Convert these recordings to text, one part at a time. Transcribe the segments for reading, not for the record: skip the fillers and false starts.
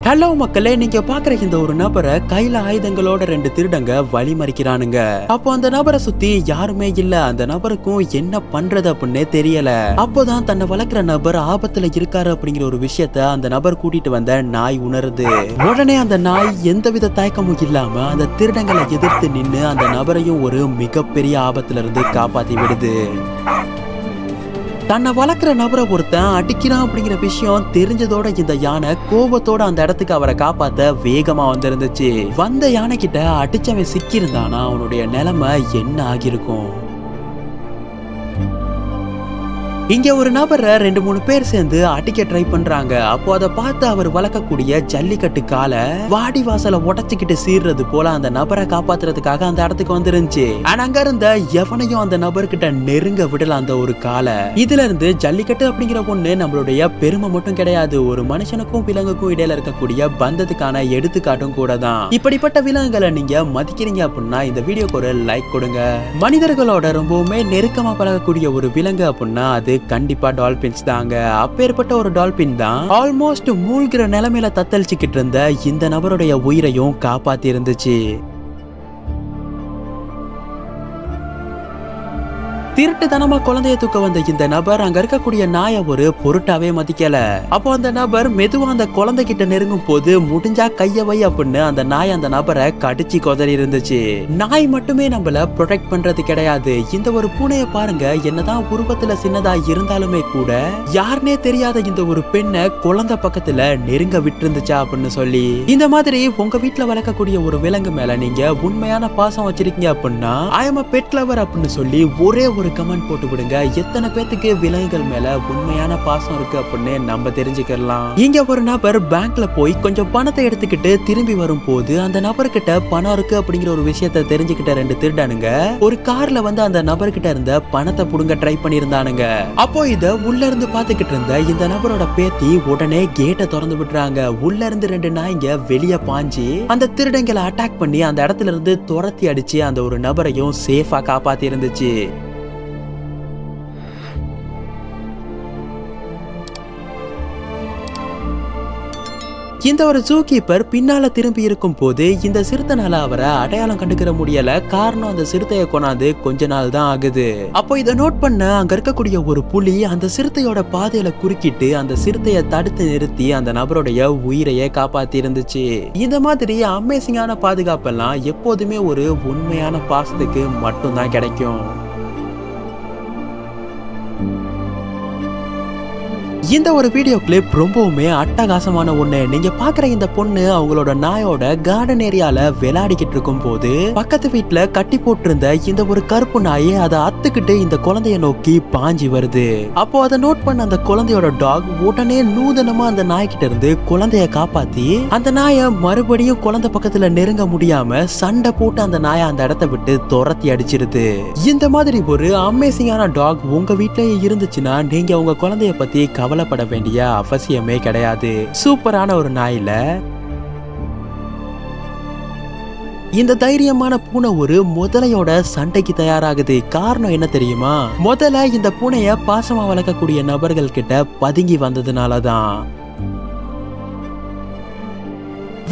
Hello மக்களே, நீங்க பாக்குற இந்த ஒரு நபரை கையில ஆயுதங்களோட 2 திருடங்க வழி மறிக்கிறானுங்க. அப்போ அந்த நபரை சுத்தி யாருமே இல்ல. அந்த நபருக்கும் என்ன பண்றது அப்படின்னு தெரியல. அப்போதான் தன்னை வளர்க்கிற நபர் ஆபத்துல இருக்காரு அப்படிங்கிற ஒரு விஷயத்த அந்த நபர் கூட்டிட்டு வந்த நாய் உணருது. உடனே அந்த நாய் எந்தவித தயக்கமும் இல்லாம அந்த திருடங்களை எதிர்த்து நின்னு அந்த நபரையும் ஒரு மிகப்பெரிய ஆபத்துல இருந்து காப்பாத்தி விடுது. தன்னை வளர்க்கிற நபரை ஒருத்தன் அடிக்கிறான் அப்படிங்கிற விஷயம் தெரிஞ்சதோட இந்த யானை கோபத்தோட அந்த இடத்துக்கு அவரை காப்பாத்த வேகமா வந்திருந்துச்சு. வந்த யானை கிட்ட அடிச்சவன் சிக்கியிருந்தானா அவனுடைய நிலைமை என்ன ஆகியிருக்கும்? இங்க ஒரு நபரை 2-3 பேர் சேர்ந்து அடிக்க ட்ரை பண்றாங்க. அப்போ அதை பார்த்து அவர் வளர்க்கக்கூடிய ஜல்லிக்கட்டு காலை வாடி வாசலை உடச்சுக்கிட்டு சீர்றது போல அந்த நபரை காப்பாத்துறதுக்காக அந்த இடத்துக்கு வந்துருந்துச்சு. ஆனா அங்க இருந்த எவனையும் அந்த நபர்கிட்ட நெருங்க விடல அந்த ஒரு காலை. இதுல இருந்து ஜல்லிக்கட்டு அப்படிங்கிற ஒண்ணு நம்மளுடைய பெருமை மட்டும் கிடையாது, ஒரு மனுஷனுக்கும் விலங்குக்கும் இடையில இருக்கக்கூடிய பந்தத்துக்கான எடுத்துக்காட்டும் கூட தான். இப்படிப்பட்ட விலங்குகளை நீங்க மதிக்கிறீங்க அப்படின்னா இந்த வீடியோக்கு ஒரு லைக் கொடுங்க. மனிதர்களோட ரொம்பவுமே நெருக்கமா பழகக்கூடிய ஒரு விலங்கு அப்படின்னா அது கண்டிப்பா டால்பின்ஸ் தாங்க. அப்பேற்பட்ட ஒரு டால்பின் தான் ஆல்மோஸ்ட் மூழ்கிற நிலைமையில தத்தளிச்சுக்கிட்டு இருந்த இந்த நபருடைய உயிரையும் காப்பாத்தி இருந்துச்சு. திருட்டுத்தனமா குழந்தைய தூக்க வந்த இந்த நபர் அங்க இருக்கக்கூடிய நாயை ஒரு பொருட்டாவே மதிக்கல. அப்போ அந்த நபர் மெதுவா அந்த குழந்தை கிட்ட நெருங்கும் போது முடிஞ்சா கைய வை அப்படின்னு அந்த நாய் அந்த நபரை கடிச்சு கொதறி இருந்துச்சு. நாய் மட்டுமே நம்மள ப்ரொடெக்ட் பண்றது கிடையாது. இந்த ஒரு பூனைய பாருங்க, என்னதான் உருவத்துல சின்னதா இருந்தாலுமே கூட யாருனே தெரியாத இந்த ஒரு பெண்ணை குழந்தை பக்கத்துல நெருங்க விட்டு இருந்துச்சா அப்படின்னு சொல்லி. இந்த மாதிரி உங்க வீட்டுல வளர்க்கக்கூடிய ஒரு விலங்கு மேல நீங்க உண்மையான பாசம் வச்சிருக்கீங்க அப்படின்னா ஐ அம் a pet lover அப்படின்னு சொல்லி ஒரே ஒரு கமெண்ட் போட்டு விடுங்க. எத்தனை பேத்துக்கு விலங்குகள் மேல உண்மையான பாசம் இருக்கு அப்படின்னு நம்ம தெரிஞ்சுக்கலாம். இங்க ஒரு நபர் பேங்க்ல போய் கொஞ்சம் பணத்தை எடுத்துக்கிட்டு திரும்பி வரும் போது அந்த நபர்கிட்ட பணம் இருக்கு அப்படிங்கிற ஒரு விஷயத்த தெரிஞ்சுக்கிட்ட 2 திருடானுங்க ஒரு கார்ல வந்து அந்த நபர்கிட்ட இருந்த பணத்தை புடுங்க ட்ரை பண்ணியிருந்தானுங்க. அப்போ இத உள்ள இருந்து பாத்துக்கிட்டு இருந்த இந்த நபரோட பேத்தி உடனே கேட்டை திறந்து விட்டுறாங்க. உள்ள இருந்து 2 நாய்ங்க வெளியே பாஞ்சு அந்த திருடங்களை அட்டாக் பண்ணி அந்த இடத்துல இருந்து துரத்தி அடிச்சு அந்த ஒரு நபரையும் சேஃபா காப்பாத்தி இருந்துச்சு. இந்த ஒரு ஜூ கீப்பர் பின்னால திரும்பி இருக்கும் போது இந்த சிறுத்தைனால அவரை அடையாளம் கண்டுக்கிற முடியல. காரணம் அந்த சிறுத்தையை கொண்டாந்து கொஞ்ச நாள் தான் ஆகுது. அப்போ இதை நோட் பண்ண அங்க இருக்கக்கூடிய ஒரு புலி அந்த சிறுத்தையோட பாதையில குறுக்கிட்டு அந்த சிறுத்தையை தடுத்து நிறுத்தி அந்த நபருடைய உயிரையே காப்பாத்தி இருந்துச்சு. இந்த மாதிரி அமேசிங்கான பாதுகாப்பெல்லாம் எப்போதுமே ஒரு உண்மையான பாசத்துக்கு மட்டும்தான் கிடைக்கும். இந்த ஒரு வீடியோ கிளிப் ரொம்பவுமே அட்டகாசமான ஒண்ணு. நீங்க பாக்குற இந்த பொண்ணு அவங்களோட நாயோட கார்டன் ஏரியால விளையாடிக்கிட்டு இருக்கும் போது பக்கத்து வீட்டுல கட்டி போட்டிருந்த இந்த ஒரு கருப்பு நாய் அதை அத்துக்கிட்டு இந்த குழந்தைய நோக்கி பாஞ்சி வருது. அப்போ அதை நோட் பண்ண அந்த குழந்தையோட டாக் உடனே நூதனமா அந்த நாய்கிட்ட இருந்து குழந்தைய காப்பாத்தி அந்த நாயை மறுபடியும் குழந்தை பக்கத்துல நெருங்க முடியாம சண்டை போட்டு அந்த நாயை அந்த இடத்தை விட்டு துரத்தி அடிச்சிருது. இந்த மாதிரி ஒரு அமேசிங்கான டாக் உங்க வீட்லயே இருந்துச்சுன்னா நீங்க உங்க குழந்தைய பத்தி கவலைப்பட வேண்டிய அவசியமே கிடையாது. சூப்பரான ஒரு நாயில இந்த தைரியமான பூனை ஒரு முதலையோட சண்டைக்கு தயாராகுது. காரணம் என்ன தெரியுமா? முதல்ல இந்த பூனைய பாசமா வளர்க்கக்கூடிய நபர்கள் கிட்ட பதுங்கி வந்ததுனாலதான்.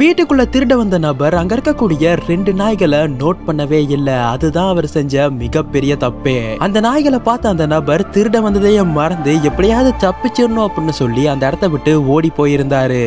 வீட்டுக்குள்ள திருட வந்த நபர் அங்க இருக்கக்கூடிய 2 நாய்களை நோட் பண்ணவே இல்லை. அதுதான் அவர் செஞ்ச மிகப்பெரிய தப்பே. அந்த நாய்களை பார்த்த அந்த நபர் திருட வந்ததையே மறந்து எப்படியாவது தப்பிச்சிடணும் அப்படின்னு சொல்லி அந்த இடத்த விட்டு ஓடி போயிருந்தாரு.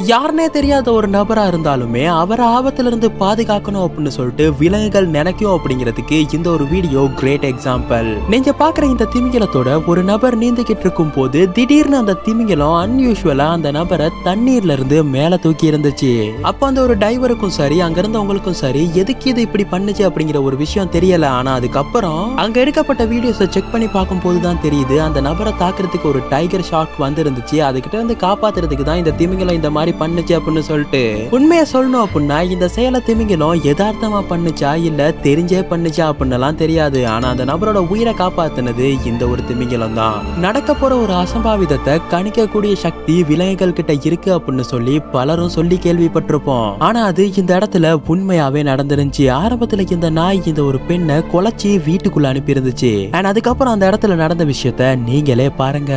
யாருனே தெரியாத ஒரு நபரா இருந்தாலுமே அவரை ஆபத்துல இருந்து பாதுகாக்கணும் அப்படின்னு சொல்லிட்டு விலங்குகள் நினைக்கும் அப்படிங்கிறதுக்கு இந்த ஒரு வீடியோ கிரேட் எக்ஸாம்பிள். நீங்க பாக்குற இந்த திமிங்கலத்தோட ஒரு நபர் நீந்திக்கிட்டு இருக்கும் போது திடீர்னு அந்த திமிங்கலம் அன்யூஷுவலா அந்த நபரை தண்ணீர்ல இருந்து மேல தூக்கி இருந்துச்சு. அப்ப அந்த ஒரு டைவருக்கும் சரி அங்க இருந்தவங்களுக்கும் சரி எதுக்கு இது இப்படி பண்ணுச்சு அப்படிங்கிற ஒரு விஷயம் தெரியல. ஆனா அதுக்கப்புறம் அங்க எடுக்கப்பட்ட வீடியோஸை செக் பண்ணி பார்க்கும் போதுதான் தெரியுது அந்த நபரை தாக்குறதுக்கு ஒரு டைகர் ஷார்க் வந்து இருந்துச்சு. அதுகிட்ட இருந்து காப்பாத்துறதுக்கு தான் இந்த திமிங்கலம் இந்த மாதிரி பண்ணுச்சு அப்படின்னு சொல்லிட்டு. உண்மையை சொல்லணும் அப்படின்னா இந்த செயலை திமிங்கலம் யதார்த்தமா பண்ணுச்சா இல்ல தெரிஞ்சே பண்ணுச்சா அப்படின்னுலாம் தெரியாது. ஆனா அந்த நபரோட உயிரை காப்பாத்தினது இந்த ஒரு திமிங்கலம் தான். நடக்க போற ஒரு அசம்பாவிதத்தை கணிக்கக்கூடிய சக்தி விலங்குகள் கிட்ட இருக்கு அப்படின்னு சொல்லி பலரும் சொல்லி கேள்விப்பட்டிருப்போம். ஆனா அது இந்த இடத்துல உண்மையாவே நடந்துருந்துச்சு. ஆரம்பத்துல இந்த நாய் இந்த ஒரு பெண்ணை கொலைச்சி வீட்டுக்குள்ள அனுப்பி இருந்துச்சு. அதுக்கப்புறம் அந்த இடத்துல நடந்த விஷயத்த நீங்களே பாருங்க.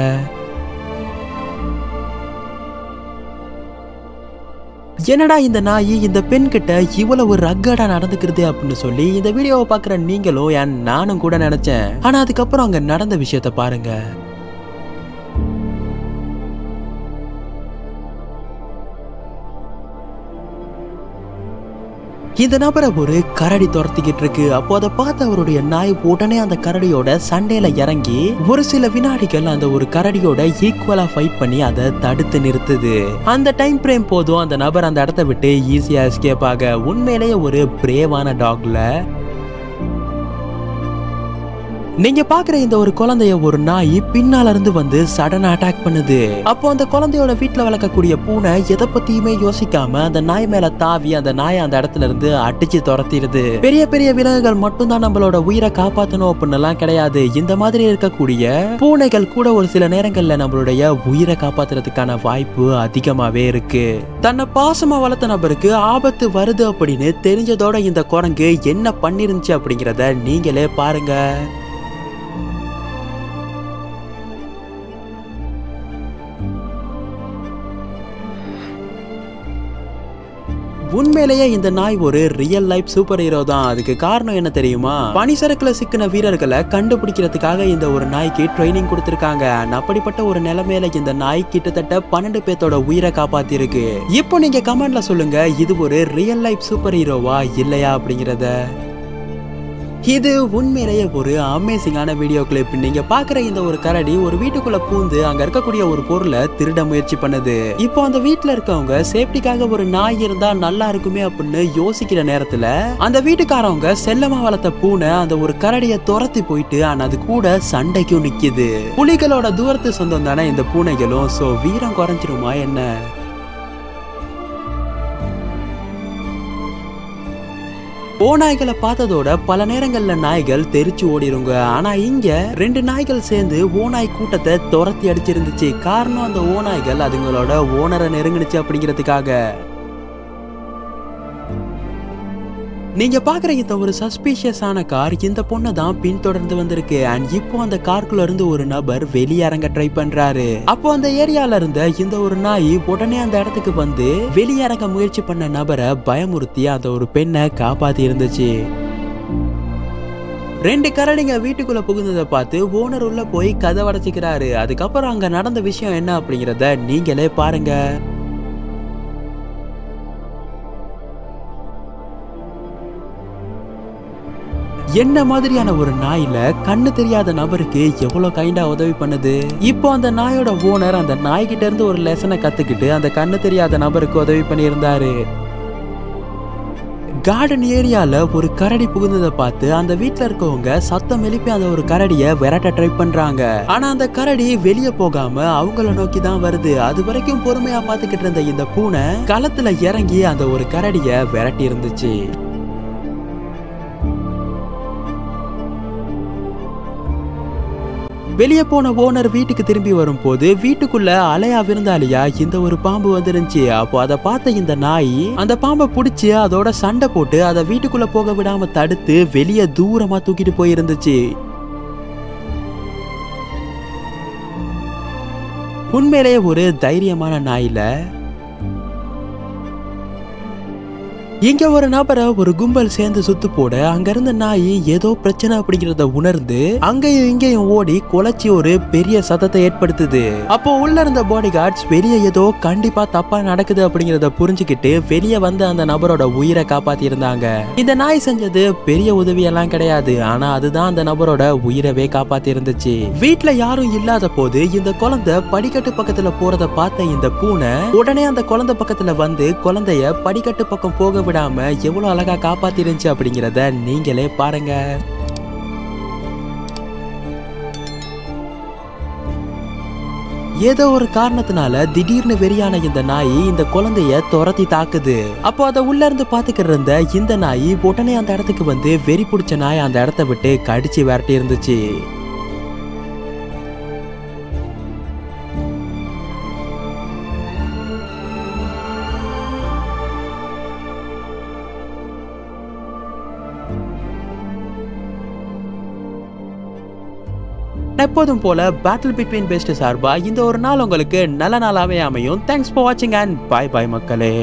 என்னடா இந்த நாய் இந்த பெண் கிட்ட இவ்வளவு ரக்கடா நடந்துக்கிறது அப்படின்னு சொல்லி இந்த வீடியோவை பாக்குற நீங்களும் நானும் கூட நினைச்சேன். ஆனா அதுக்கப்புறம் அங்க நடந்த விஷயத்த பாருங்க. இந்த நபரை ஒரு கரடி துரத்திக்கிட்டு இருக்கு. அப்போ அதை பார்த்து அவருடைய நாய் உடனே அந்த கரடியோட சண்டையில இறங்கி ஒரு சில வினாடிகள் அந்த ஒரு கரடியோட ஈக்குவலா ஃபைட் பண்ணி அதை தடுத்து நிறுத்துது. அந்த டைம் ஃப்ரேம் போதும் அந்த நபர் அந்த இடத்த விட்டு ஈஸியா எஸ்கேப் ஆக. உண்மையிலேயே ஒரு பிரேவான டாக்ல நீங்க பாக்குற இந்த ஒரு குழந்தைய ஒரு நாய் பின்னால இருந்து வந்து சடனா அட்டாக் பண்ணுது. அப்போ அந்த குழந்தையோட வீட்டுல வளர்க்கக்கூடிய பூனை எதை பத்தியுமே யோசிக்காம அந்த நாய் மேல தாவி அந்த நாயை அந்த இடத்துல இருந்து அடிச்சு துரத்திடுது. பெரிய பெரிய விலங்குகள் மட்டும்தான் நம்மளோட உயிரை காப்பாற்றணும் அப்படின்னு எல்லாம் கிடையாது. இந்த மாதிரி இருக்கக்கூடிய பூனைகள் கூட ஒரு சில நேரங்கள்ல நம்மளுடைய உயிரை காப்பாத்துறதுக்கான வாய்ப்பு அதிகமாவே இருக்கு. தன்னை பாசமா வளர்த்த நபருக்கு ஆபத்து வருது அப்படின்னு தெரிஞ்சதோட இந்த குரங்கு என்ன பண்ணிருந்துச்சு அப்படிங்கிறத நீங்களே பாருங்க. உண்மையிலேயே இந்த நாய் ஒரு ரியல் லைஃப் சூப்பர் ஹீரோ தான். அதுக்கு காரணம் என்ன தெரியுமா? பனிசரக்குல சிக்கின வீரர்களை கண்டுபிடிக்கிறதுக்காக இந்த ஒரு நாய்க்கு ட்ரைனிங் கொடுத்திருக்காங்க. அப்படிப்பட்ட ஒரு நிலைமையில இந்த நாய் கிட்டத்தட்ட 12 பேத்தோட உயிரை காப்பாத்தி இருக்கு. இப்போ நீங்க கமெண்ட்ல சொல்லுங்க, இது ஒரு ரியல் லைஃப் சூப்பர் ஹீரோவா இல்லையா அப்படிங்கறத. இது உண்மையிலேயே ஒரு அமேசிங்கான வீடியோ கிளிப். நீங்க பாக்குற இந்த ஒரு கரடி ஒரு வீட்டுக்குள்ள பூந்து அங்க இருக்கக்கூடிய ஒரு பொருளை திருட முயற்சி பண்ணுது. இப்போ அந்த வீட்டுல இருக்கவங்க சேஃப்டிக்காக ஒரு நாய் இருந்தா நல்லா இருக்குமே அப்படின்னு யோசிக்கிற நேரத்துல அந்த வீட்டுக்காரவங்க செல்லமா வளர்த்த பூனை அந்த ஒரு கரடியை துரத்தி போயிட்டு அது கூட சண்டைக்கும் நிக்குது. புலிகளோட தூரத்து சொந்தம் தானே இந்த பூனைகளும். சோ வீரம் குறைஞ்சிருமா என்ன? ஓநாய்களை பார்த்ததோட பல நேரங்கள்ல நாய்கள் தெரிச்சு ஓடிருங்க. ஆனா இங்க 2 நாய்கள் சேர்ந்து ஓநாய் கூட்டத்தை துரத்தி அடிச்சிருந்துச்சு. காரணம் அந்த ஓநாய்கள் அதுங்களோட ஓனரை நெருங்கிடுச்சு அப்படிங்கிறதுக்காக. நீங்க பாக்குற இந்த ஒரு சஸ்பீஷியஸான கார் இந்த பொண்ணை தான் பின்தொடர்ந்து வந்திருக்கு. அண்ட் இப்போ அந்த கார்க்குள்ள இருந்து ஒரு நபர் வெளியே இறங்க ட்ரை பண்றாரு. அப்போ அந்த ஏரியால இருந்த இந்த ஒரு நாய் உடனே அந்த இடத்துக்கு வந்து வெளியே இறங்க முயற்சி பண்ண நபரை பயமுறுத்தி அந்த ஒரு பெண்ணை காப்பாத்தி இருந்துச்சு. 2 கரடிங்க வீட்டுக்குள்ள புகுந்ததை பார்த்து ஓனர் உள்ள போய் கதவடைச்சிக்கிறாரு. அதுக்கப்புறம் அங்க நடந்த விஷயம் என்ன அப்படிங்கறத நீங்களே பாருங்க. என்ன மாதிரியான ஒரு நாயில கண்ணு தெரியாத நபருக்கு எவ்வளவு கைண்டா உதவி பண்ணுது. இப்போ அந்த நாயோட ஓனர் அந்த நாய்கிட்ட இருந்து ஒரு லெசனை கத்துக்கிட்டு அந்த கண்ணு தெரியாத நபருக்கு உதவி பண்ணியிருந்தாரு. கார்டன் ஏரியால ஒரு கரடி புகுந்ததை பார்த்து அந்த வீட்டுல இருக்கவங்க சத்தம் எழுப்பி அந்த ஒரு கரடிய விரட்ட ட்ரை பண்றாங்க. ஆனா அந்த கரடி வெளியே போகாம அவங்கள நோக்கி தான் வருது. அது வரைக்கும் பொறுமையா பாத்துக்கிட்டு இருந்த இந்த பூனை களத்துல இறங்கி அந்த ஒரு கரடிய விரட்டி இருந்துச்சு. வெளியே போன ஓனர் வீட்டுக்கு திரும்பி வரும்போது வீட்டுக்குள்ள அலையா விருந்தாளியா இந்த ஒரு பாம்பு வந்துருந்துச்சு. அப்போ அதை பார்த்த இந்த நாய் அந்த பாம்பை பிடிச்சு அதோட சண்டை போட்டு அதை வீட்டுக்குள்ள போக விடாம தடுத்து வெளியே தூரமா தூக்கிட்டு போயிருந்துச்சு. உண்மையிலேயே ஒரு தைரியமான நாயில. இங்க ஒரு நபரை ஒரு கும்பல் சேர்ந்து சுத்து போட அங்க இருந்த நாய் ஏதோ பிரச்சனை அப்படிங்கறத உணர்ந்து அங்கேயும் இங்கேயும் ஓடி குலைச்சி ஒரு பெரிய சத்தத்தை ஏற்படுத்துது. அப்போ உள்ள இருந்த பாடி கார்ட்ஸ் வெளியே ஏதோ கண்டிப்பா தப்பா நடக்குது அப்படிங்கறத புரிஞ்சுக்கிட்டு வெளியே வந்து அந்த நபரோட உயிரை காப்பாத்தி இருந்தாங்க. இந்த நாய் செஞ்சது பெரிய உதவியெல்லாம் கிடையாது. ஆனா அதுதான் அந்த நபரோட உயிரவே காப்பாத்தி இருந்துச்சு. வீட்டுல யாரும் இல்லாத போது இந்த குழந்தை படிக்கட்டு பக்கத்துல போறத பார்த்த இந்த பூனை உடனே அந்த குழந்தை பக்கத்துல வந்து குழந்தைய படிக்கட்டு பக்கம் போக விடாம எவ்வளவு அழகா காப்பாத்தி இருந்துச்சு அப்படிங்கறத நீங்களே பாருங்க. ஏதோ ஒரு காரணத்தினால திடீர்னு வெறியான இந்த நாய் இந்த குழந்தைய துரத்தி தாக்குது. அப்போ அதை உள்ள இருந்து பாத்துக்கிட்டு இருந்த இந்த நாய் உடனே அந்த இடத்துக்கு வந்து வெறி பிடிச்ச நாய் அந்த இடத்த விட்டு கடிச்சு விரட்டி இருந்துச்சு. எப்போதும் போல பேட்டில் பிட்வீன் பெஸ்ட் சார்பா இந்த ஒரு நாள் உங்களுக்கு நல்ல நாளாவே அமையும். தேங்க்ஸ் ஃபார் வாட்சிங் அண்ட் பை பை மக்களே.